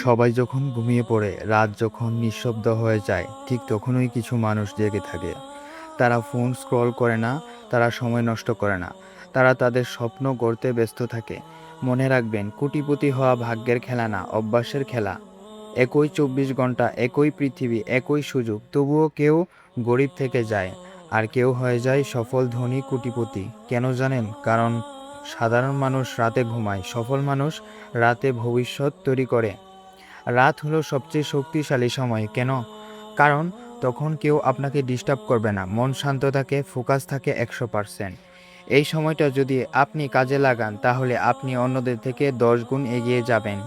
সবাই যখন ঘুমিয়ে পড়ে, রাত যখন নিঃশব্দ হয়ে যায়, ঠিক তখনই কিছু মানুষ জেগে থাকে। তারা ফোন স্ক্রল করে না, তারা সময় নষ্ট করে না, তারা তাদের স্বপ্ন গড়তে ব্যস্ত থাকে। মনে রাখবেন, কোটিপতি হওয়া ভাগ্যের খেলা না, অভ্যাসের খেলা। একই 24 ঘন্টা, একই পৃথিবী, একই সুযোগ, তবুও কেউ গরিব থেকে যায় আর কেউ হয়ে যায় সফল, ধনী, কোটিপতি। কেন জানেন? কারণ সাধারণ মানুষ রাতে ঘুমায়, সফল মানুষ রাতে ভবিষ্যৎ তৈরি করে। রাত হলো সবচেয়ে শক্তিশালী সময়। কেন? কারণ তখন কেউ আপনাকে ডিস্টার্ব করবে না, মন শান্ত থাকে, ফোকাস থাকে 100%। এই সময়টা যদি আপনি কাজে লাগান, তাহলে আপনি অন্যদের থেকে 10 গুণ এগিয়ে যাবেন।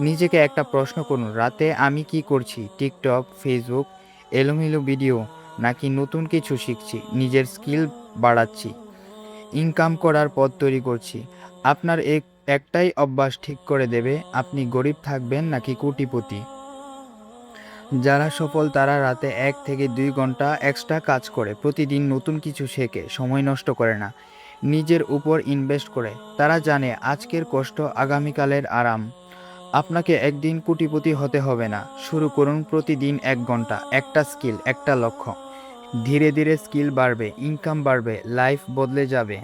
নিজেকে একটা প্রশ্ন করুন, রাতে আমি কি করছি? টিকটক, ফেসবুক, এলোমেলো ভিডিও, নাকি নতুন কিছু শিখছি, নিজের স্কিল বাড়াচ্ছি, ইনকাম করার পথ তৈরি করছি? আপনার একটাই অভ্যাস ঠিক করে দেবে আপনি গরিব থাকবেন নাকি কোটিপতি। যারা সফল তারা রাতে 1 থেকে 2 ঘন্টা এক্সট্রা কাজ করে, প্রতিদিন নতুন কিছু শেখে, সময় নষ্ট করে না, নিজের উপর ইনভেস্ট করে। তারা জানে আজকের কষ্ট আগামীকালের আরাম। আপনাকে একদিন কোটিপতি হতে হবে না। শুরু করুন প্রতিদিন 1 ঘন্টা, একটা স্কিল, একটা লক্ষ্য। ধীরে ধীরে স্কিল বাড়বে, ইনকাম বাড়বে, লাইফ বদলে যাবে।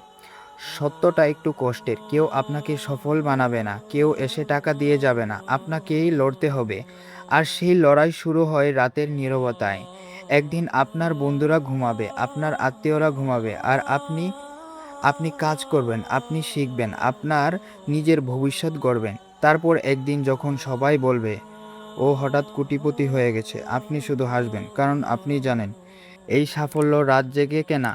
সত্যটা একটু কষ্টের। কেউ আপনাকে সফল বানাবে না, কেউ এসে টাকা দিয়ে যাবে না, আপনাকেই লড়তে হবে। আর সেই লড়াই শুরু হয় রাতের নীরবতায়। একদিন আপনার বন্ধুরা ঘুমাবে, আপনার আত্মীয়রা ঘুমাবে, আর আপনি আপনি কাজ করবেন, আপনি শিখবেন, আপনার নিজের ভবিষ্যৎ গড়বেন। তারপর একদিন যখন সবাই বলবে, ও হঠাৎ কোটিপতি হয়ে গেছে, আপনি শুধু হাসবেন, কারণ আপনি জানেন এই সাফল্য রাত জেগে কেনা।